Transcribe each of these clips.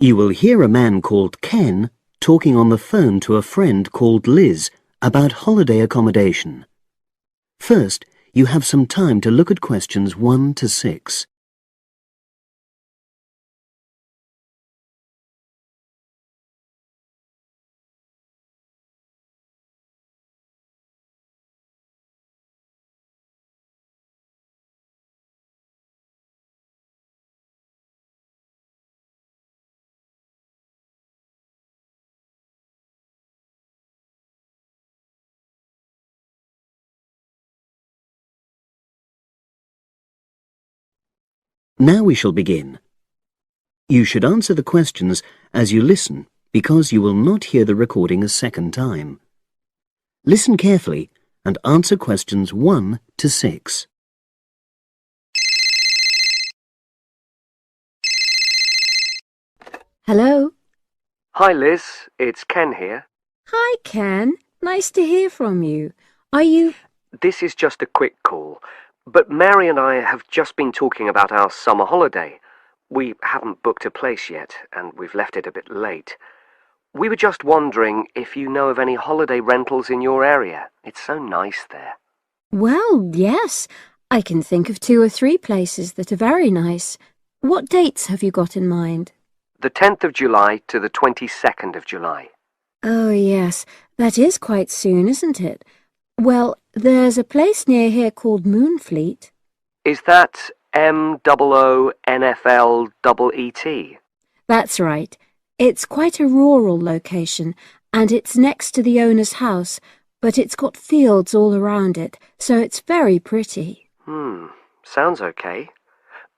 You will hear a man called Ken talking on the phone to a friend called Liz about holiday accommodation. First, you have some time to look at questions 1 to 6. Now we shall begin. You should answer the questions as you listen because you will not hear the recording a second time. Listen carefully and answer questions 1 to 6. Hello? Hi Liz, it's Ken here. Hi, Ken. Nice to hear from you. Are you... This is just a quick call, but Mary and I have just been talking about our summer holiday. We haven't booked a place yet, and we've left it a bit late. We were just wondering if you know of any holiday rentals in your area. It's so nice there. Well, yes. I can think of 2 or 3 places that are very nice. What dates have you got in mind? The 10th of July to the 22nd of July. Oh, yes. That is quite soon, isn't it? Well, there's a place near here called Moonfleet. Is that MOONFLEET? That's right. It's quite a rural location, and it's next to the owner's house, but it's got fields all around it, so it's very pretty. Sounds okay.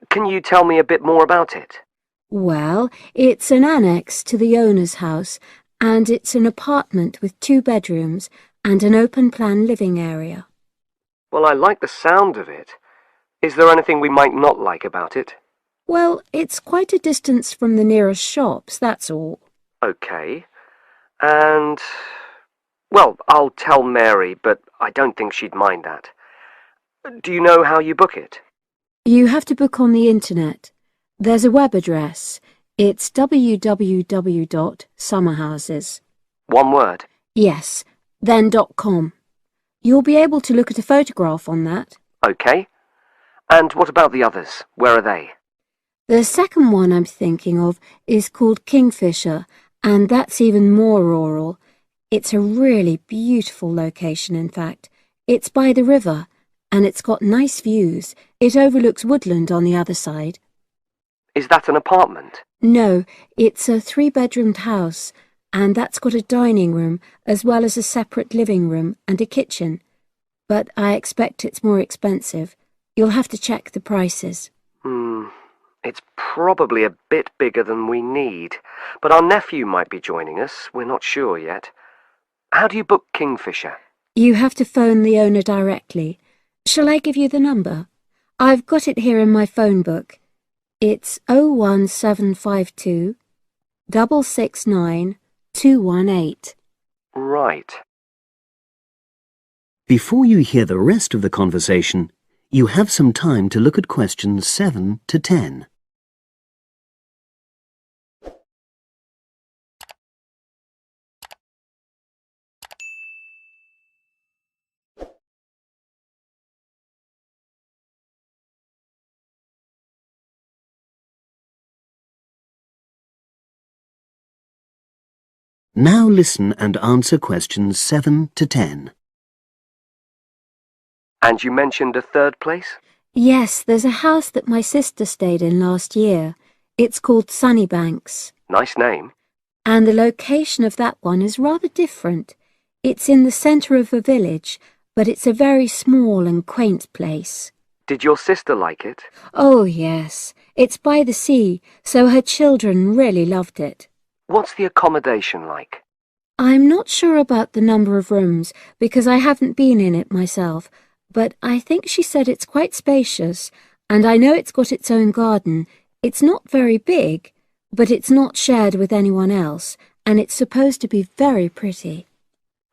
Can you tell me a bit more about it? Well, it's an annex to the owner's house, and it's an apartment with 2 bedrooms and an open-plan living area. Well, I like the sound of it. Is there anything we might not like about it? Well, it's quite a distance from the nearest shops, that's all. Okay. And... well, I'll tell Mary, but I don't think she'd mind that. Do you know how you book it? You have to book on the internet. There's a web address. It's www.summerhouses. One word? Yes, then .com. You'll be able to look at a photograph on that. Okay. And what about the others? Where are they? The second one I'm thinking of is called Kingfisher, and that's even more rural. It's a really beautiful location, in fact. It's by the river, and it's got nice views. It overlooks woodland on the other side. Is that an apartment? No, it's a 3-bedroomed house, and that's got a dining room as well as a separate living room and a kitchen. But I expect it's more expensive. You'll have to check the prices. It's probably a bit bigger than we need, but our nephew might be joining us. We're not sure yet. How do you book Kingfisher? You have to phone the owner directly. Shall I give you the number? I've got it here in my phone book. It's 01752 669 218. Right. Before you hear the rest of the conversation, you have some time to look at questions 7 to 10. Now listen and answer questions 7 to 10. And you mentioned a third place? Yes, there's a house that my sister stayed in last year. It's called Sunnybanks. Nice name. And the location of that one is rather different. It's in the centre of a village, but it's a very small and quaint place. Did your sister like it? Oh, yes. It's by the sea, so her children really loved it. What's the accommodation like? I'm not sure about the number of rooms, because I haven't been in it myself, but I think she said it's quite spacious, and I know it's got its own garden. It's not very big, but it's not shared with anyone else, and it's supposed to be very pretty.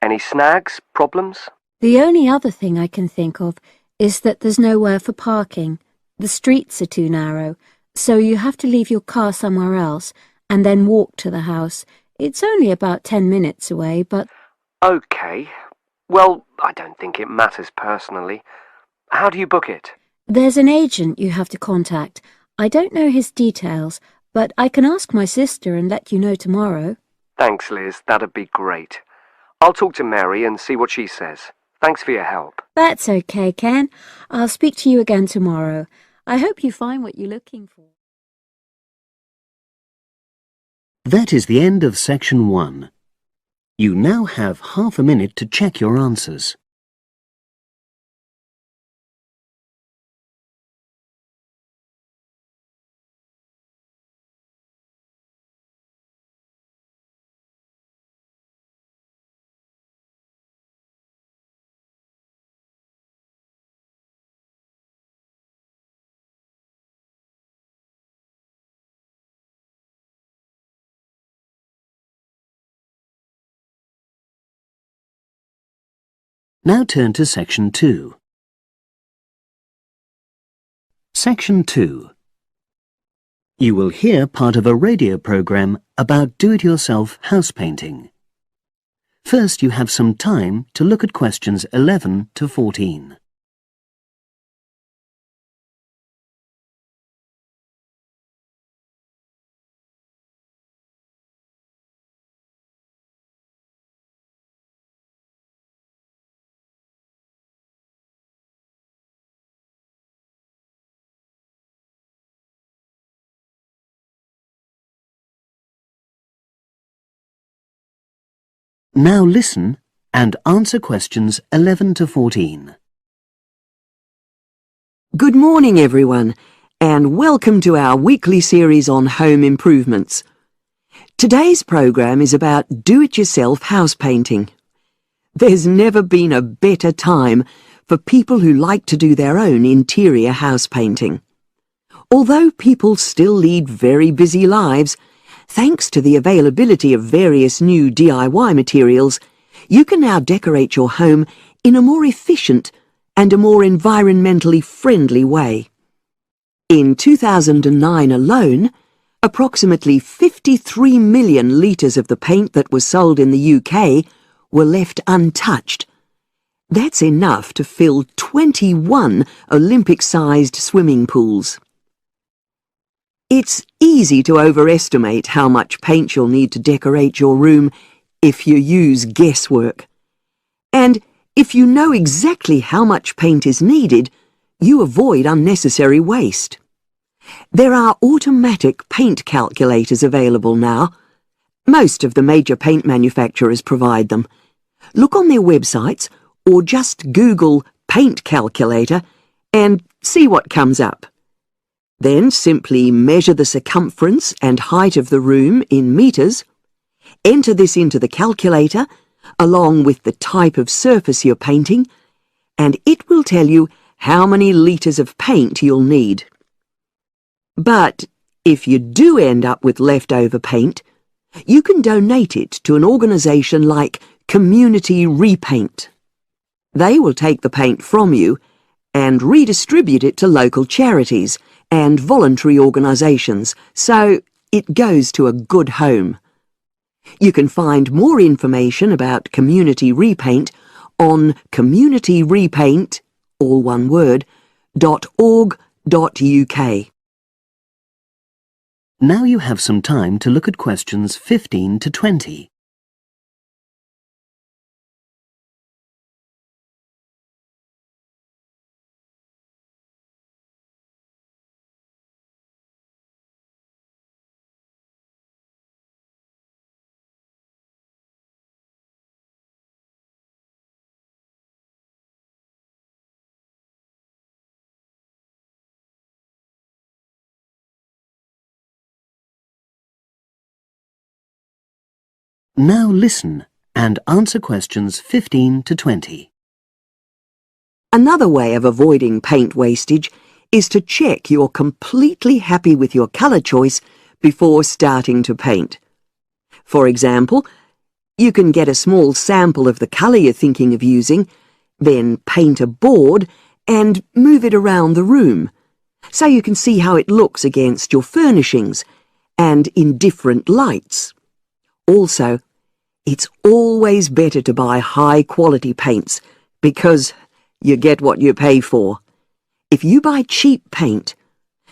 Any snags? Problems? The only other thing I can think of is that there's nowhere for parking. The streets are too narrow, so you have to leave your car somewhere else, and then walk to the house. It's only about 10 minutes away, but... OK. Well, I don't think it matters personally. How do you book it? There's an agent you have to contact. I don't know his details, but I can ask my sister and let you know tomorrow. Thanks, Liz. That'd be great. I'll talk to Mary and see what she says. Thanks for your help. That's okay, Ken. I'll speak to you again tomorrow. I hope you find what you're looking for. That is the end of section 1. You now have half a minute to check your answers. Now turn to section 2. Section 2. You will hear part of a radio program about do-it-yourself house painting. First, you have some time to look at questions 11 to 14. Now listen and answer questions 11 to 14. Good morning, everyone, and welcome to our weekly series on home improvements. Today's program is about do-it-yourself house painting. There's never been a better time for people who like to do their own interior house painting. Although people still lead very busy lives, thanks to the availability of various new DIY materials, you can now decorate your home in a more efficient and a more environmentally friendly way. In 2009 alone, approximately 53 million litres of the paint that was sold in the UK were left untouched. That's enough to fill 21 Olympic-sized swimming pools. It's easy to overestimate how much paint you'll need to decorate your room if you use guesswork. And if you know exactly how much paint is needed, you avoid unnecessary waste. There are automatic paint calculators available now. Most of the major paint manufacturers provide them. Look on their websites or just Google paint calculator and see what comes up. Then simply measure the circumference and height of the room in metres, enter this into the calculator along with the type of surface you're painting, and it will tell you how many litres of paint you'll need. But if you do end up with leftover paint, you can donate it to an organisation like Community Repaint. They will take the paint from you and redistribute it to local charities and voluntary organisations, so it goes to a good home. You can find more information about Community Repaint on communityrepaint, all one word, .org.uk. Now you have some time to look at questions 15 to 20. Now listen and answer questions 15 to 20. Another way of avoiding paint wastage is to check you're completely happy with your colour choice before starting to paint. For example, you can get a small sample of the colour you're thinking of using, then paint a board and move it around the room, so you can see how it looks against your furnishings and in different lights. Also, it's always better to buy high-quality paints because you get what you pay for. If you buy cheap paint,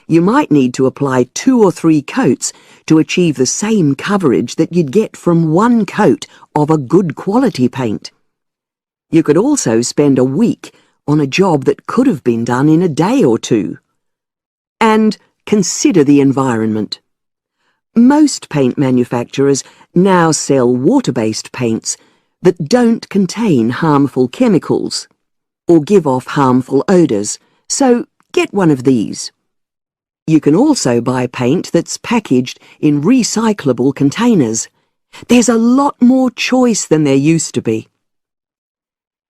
you might need to apply 2 or 3 coats to achieve the same coverage that you'd get from 1 coat of a good quality paint. You could also spend a week on a job that could have been done in a day or 2. And consider the environment. Most paint manufacturers now sell water-based paints that don't contain harmful chemicals or give off harmful odours, so get one of these. You can also buy paint that's packaged in recyclable containers. There's a lot more choice than there used to be.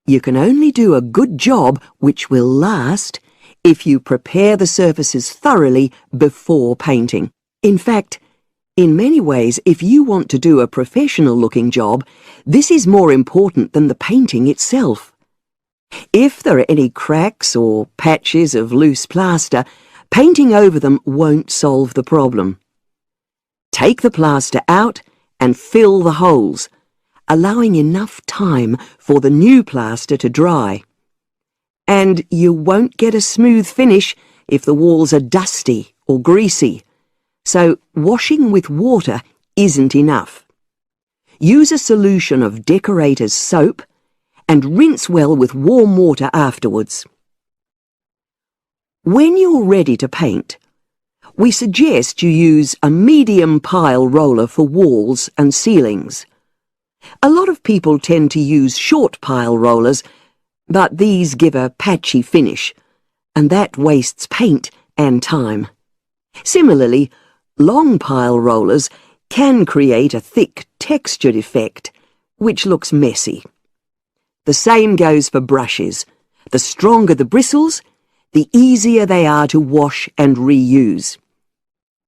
You can only do a good job which will last if you prepare the surfaces thoroughly before painting. In fact, in many ways, if you want to do a professional-looking job, this is more important than the painting itself. If there are any cracks or patches of loose plaster, painting over them won't solve the problem. Take the plaster out and fill the holes, allowing enough time for the new plaster to dry. And you won't get a smooth finish if the walls are dusty or greasy. So washing with water isn't enough. Use a solution of decorator's soap and rinse well with warm water afterwards. When you're ready to paint, we suggest you use a medium pile roller for walls and ceilings. A lot of people tend to use short pile rollers, but these give a patchy finish, and that wastes paint and time. Similarly, long pile rollers can create a thick textured effect, which looks messy. The same goes for brushes. The stronger the bristles, the easier they are to wash and reuse.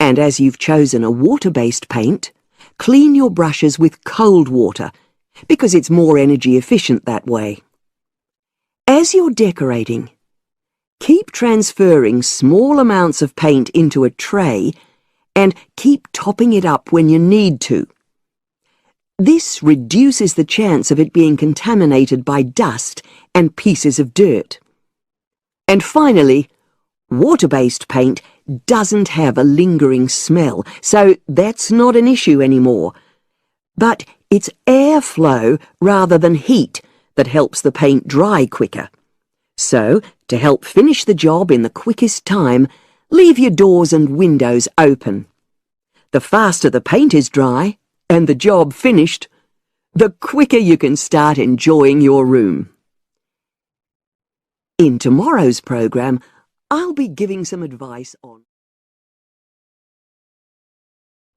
And as you've chosen a water-based paint, clean your brushes with cold water, because it's more energy efficient that way. As you're decorating, keep transferring small amounts of paint into a tray and keep topping it up when you need to. This reduces the chance of it being contaminated by dust and pieces of dirt. And finally, water-based paint doesn't have a lingering smell, so that's not an issue anymore. But it's airflow rather than heat that helps the paint dry quicker. So, to help finish the job in the quickest time, leave your doors and windows open. The faster the paint is dry and the job finished, the quicker you can start enjoying your room. In tomorrow's program, I'll be giving some advice on...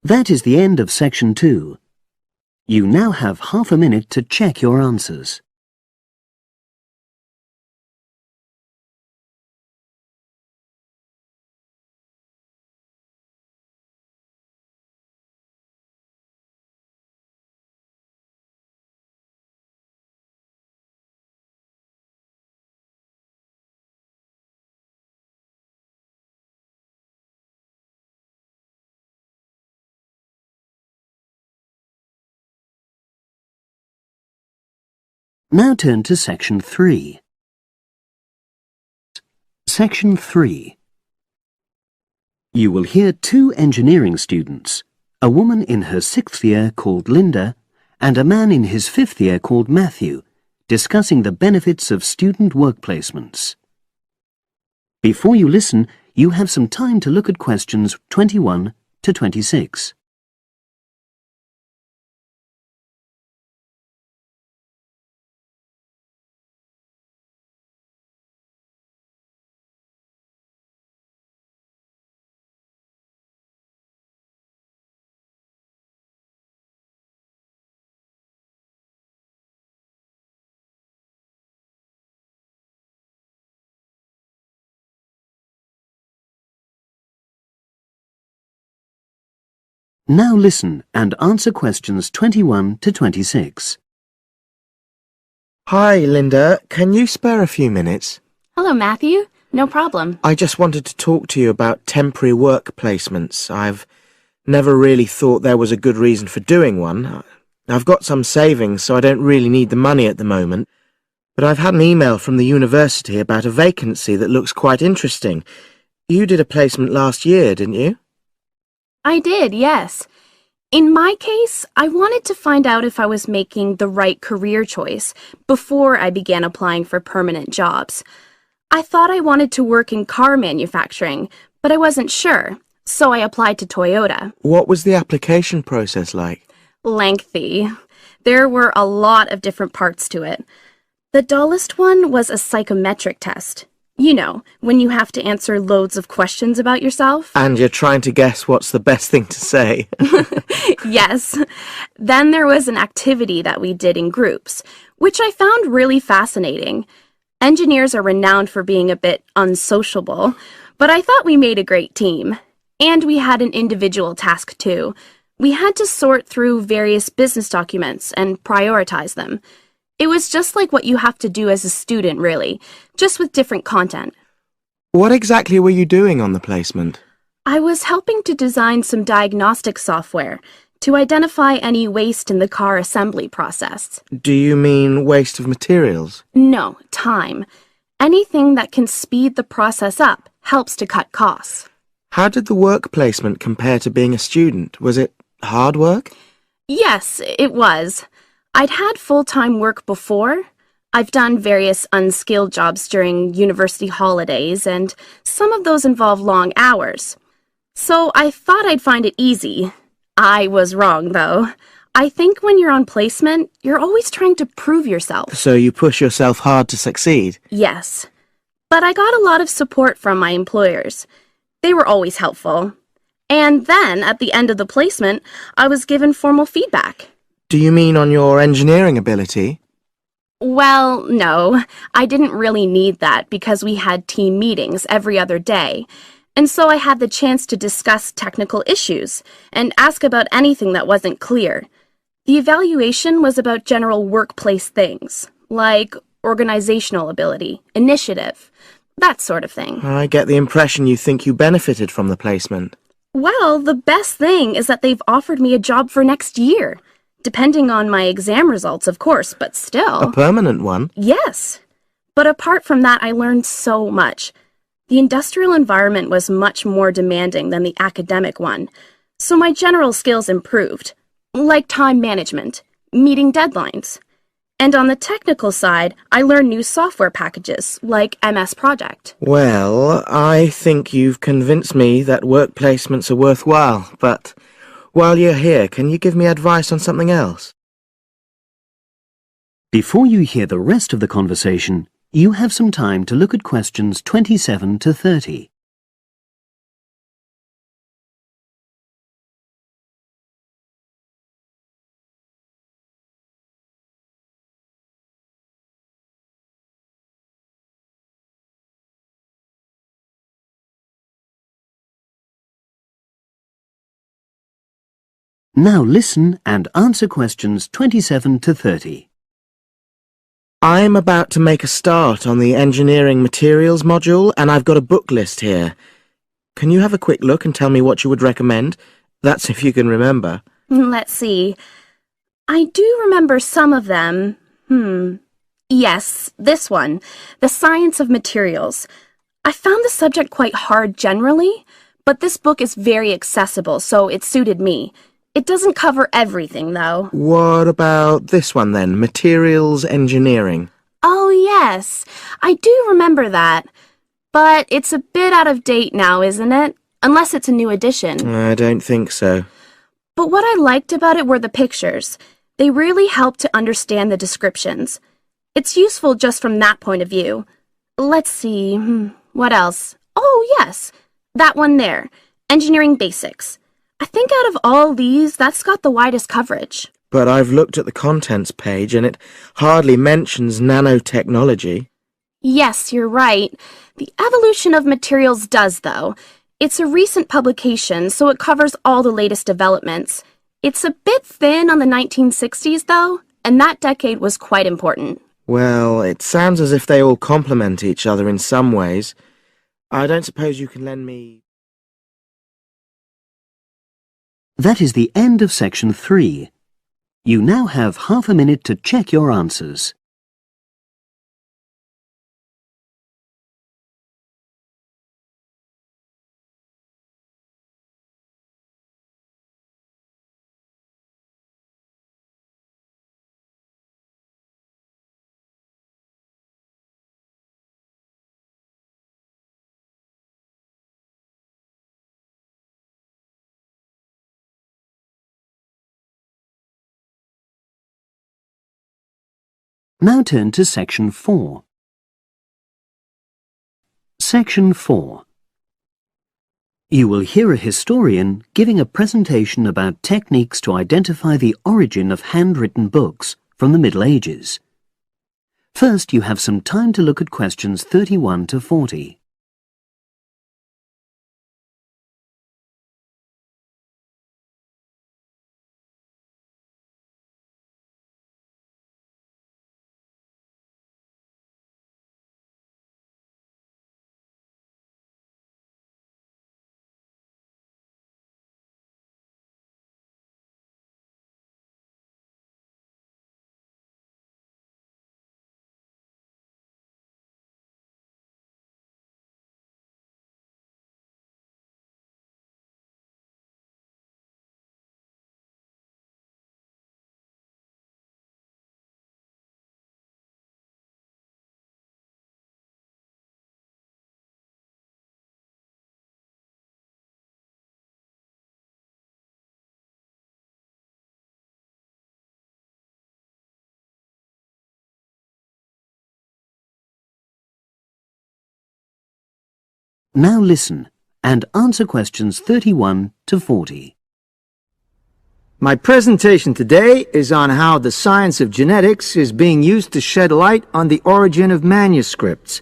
That is the end of section 2. You now have half a minute to check your answers. Now turn to section 3. Section 3. You will hear 2 engineering students, a woman in her 6th year called Linda and a man in his 5th year called Matthew, discussing the benefits of student work placements. Before you listen, you have some time to look at questions 21 to 26. Now listen and answer questions 21 to 26. Hi, Linda. Can you spare a few minutes? Hello, Matthew. No problem. I just wanted to talk to you about temporary work placements. I've Never really thought there was a good reason for doing one. I've got some savings, so I don't really need the money at the moment. But I've had an email from the university about a vacancy that looks quite interesting. You did a placement last year, didn't you? I did, yes. In my case, I wanted to find out if I was making the right career choice before I began applying for permanent jobs. I thought I wanted to work in car manufacturing, but I wasn't sure, so I applied to Toyota. What was the application process like? Lengthy. There were a lot of different parts to it. The dullest one was a psychometric test. You know, when you have to answer loads of questions about yourself. And you're trying to guess what's the best thing to say. Yes. Then there was an activity that we did in groups, which I found really fascinating. Engineers are renowned for being a bit unsociable, but I thought we made a great team. And we had an individual task too. We had to sort through various business documents and prioritize them. It was just like what you have to do as a student, really, just with different content. What exactly were you doing on the placement? I was helping to design some diagnostic software to identify any waste in the car assembly process. Do you mean waste of materials? No, time. Anything that can speed the process up helps to cut costs. How did the work placement compare to being a student? Was it hard work? Yes, it was. I'd had full-time work before. I've done various unskilled jobs during university holidays, and some of those involve long hours. So I thought I'd find it easy. I was wrong, though. I think when you're on placement, you're always trying to prove yourself. So you push yourself hard to succeed? Yes. But I got a lot of support from my employers. They were always helpful. And then, at the end of the placement, I was given formal feedback. Do you mean on your engineering ability? Well, no. I didn't really need that because we had team meetings every other day. And so I had the chance to discuss technical issues and ask about anything that wasn't clear. The evaluation was about general workplace things, like organizational ability, initiative, that sort of thing. I get the impression you think you benefited from the placement. Well, the best thing is that they've offered me a job for next year. Depending on my exam results, of course, but still. A permanent one? Yes. But apart from that, I learned so much. The industrial environment was much more demanding than the academic one, so my general skills improved, like time management, meeting deadlines. And on the technical side, I learned new software packages, like MS Project. Well, I think you've convinced me that work placements are worthwhile, but while you're here, can you give me advice on something else? Before you hear the rest of the conversation, you have some time to look at questions 27 to 30. Now listen and answer questions 27 to 30. I'm about to make a start on the engineering materials module, and I've got a book list here. Can you have a quick look and tell me what you would recommend? That's if you can remember. Let's see. I do remember some of them. Yes, this one, The Science of Materials. I found the subject quite hard generally, but this book is very accessible, so it suited me. It doesn't cover everything, though. What about this one then, Materials Engineering? Oh, yes. I do remember that. But it's a bit out of date now, isn't it? Unless it's a new edition. I don't think so. But what I liked about it were the pictures. They really helped to understand the descriptions. It's useful just from that point of view. Let's see, what else? Oh, yes, that one there, Engineering Basics. I think out of all these, that's got the widest coverage. But I've looked at the contents page and it hardly mentions nanotechnology. Yes, you're right. The evolution of materials does, though. It's a recent publication, so it covers all the latest developments. It's a bit thin on the 1960s, though, and that decade was quite important. Well, it sounds as if they all complement each other in some ways. I don't suppose you can lend me... That is the end of section 3. You now have half a minute to check your answers. Now turn to section 4. Section 4. You will hear a historian giving a presentation about techniques to identify the origin of handwritten books from the Middle Ages. First, you have some time to look at questions 31 to 40. Now listen and answer questions 31 to 40. My presentation today is on how the science of genetics is being used to shed light on the origin of manuscripts,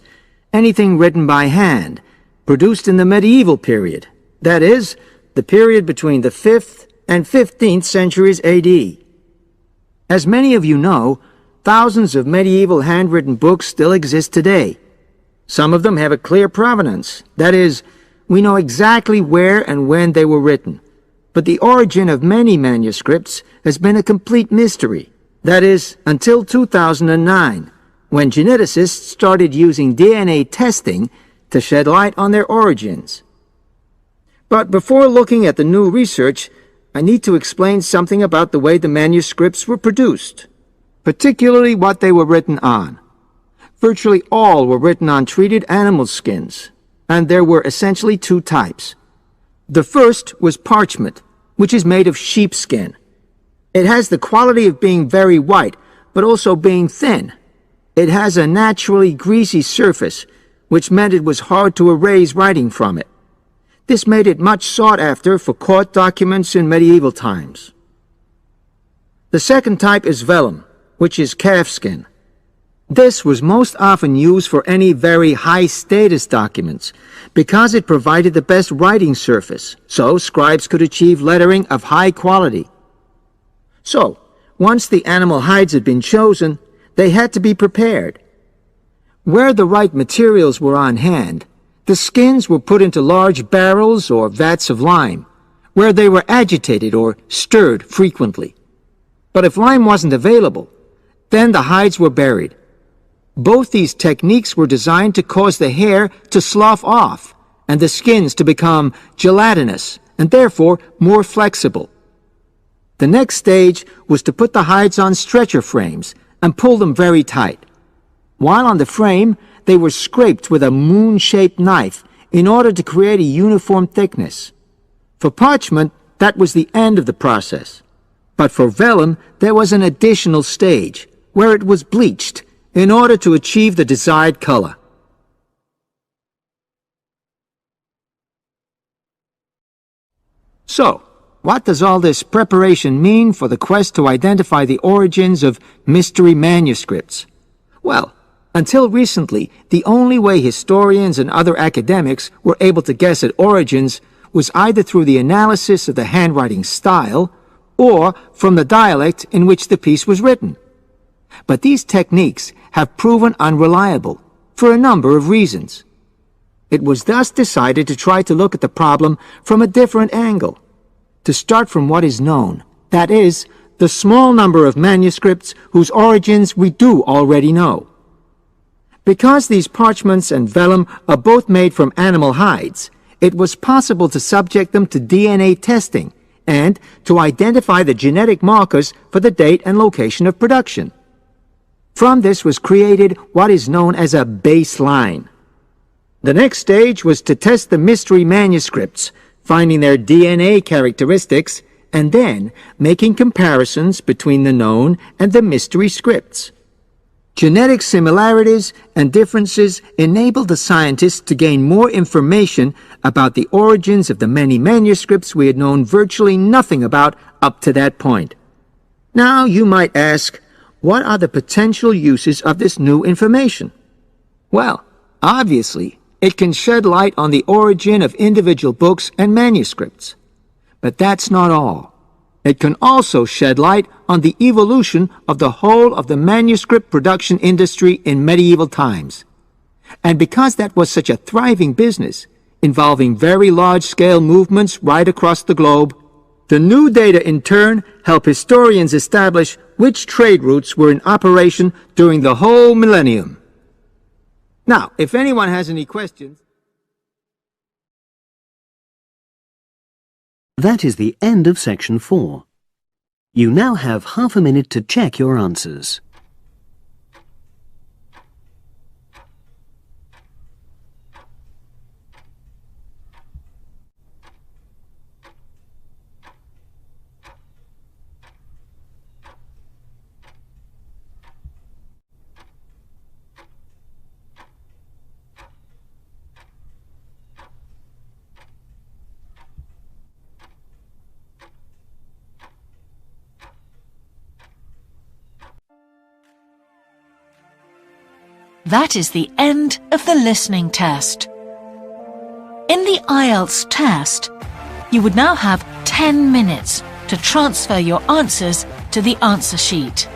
anything written by hand, produced in the medieval period, that is, the period between the 5th and 15th centuries AD. As many of you know, thousands of medieval handwritten books still exist today. Some of them have a clear provenance, that is, we know exactly where and when they were written. But the origin of many manuscripts has been a complete mystery, that is, until 2009, when geneticists started using DNA testing to shed light on their origins. But before looking at the new research, I need to explain something about the way the manuscripts were produced, particularly what they were written on. Virtually all were written on treated animal skins, and there were essentially two types. The first was parchment, which is made of sheepskin. It has the quality of being very white, but also being thin. It has a naturally greasy surface, which meant it was hard to erase writing from it. This made it much sought after for court documents in medieval times. The second type is vellum, which is calfskin. This was most often used for any very high-status documents because it provided the best writing surface, so scribes could achieve lettering of high quality. So, once the animal hides had been chosen, they had to be prepared. Where the right materials were on hand, the skins were put into large barrels or vats of lime, where they were agitated or stirred frequently. But if lime wasn't available, then the hides were buried. Both these techniques were designed to cause the hair to slough off and the skins to become gelatinous and therefore more flexible. The next stage was to put the hides on stretcher frames and pull them very tight. While on the frame, they were scraped with a moon-shaped knife in order to create a uniform thickness. For parchment, that was the end of the process. But for vellum, there was an additional stage, where it was bleached in order to achieve the desired color. So, what does all this preparation mean for the quest to identify the origins of mystery manuscripts? Well, until recently, the only way historians and other academics were able to guess at origins was either through the analysis of the handwriting style or from the dialect in which the piece was written. But these techniques have proven unreliable for a number of reasons. It was thus decided to try to look at the problem from a different angle. to start from what is known, that is, the small number of manuscripts whose origins we do already know. Because these parchments and vellum are both made from animal hides, it was possible to subject them to DNA testing and to identify the genetic markers for the date and location of production. From this was created what is known as a baseline. The next stage was to test the mystery manuscripts, finding their DNA characteristics, and then making comparisons between the known and the mystery scripts. Genetic similarities and differences enabled the scientists to gain more information about the origins of the many manuscripts we had known virtually nothing about up to that point. Now you might ask, what are the potential uses of this new information? Well, obviously, it can shed light on the origin of individual books and manuscripts. But that's not all. It can also shed light on the evolution of the whole of the manuscript production industry in medieval times. And because that was such a thriving business, involving very large-scale movements right across the globe, the new data in turn help historians establish which trade routes were in operation during the whole millennium. Now, if anyone has any questions... That is the end of section 4. You now have half a minute to check your answers. That is the end of the listening test. In the IELTS test, you would now have 10 minutes to transfer your answers to the answer sheet.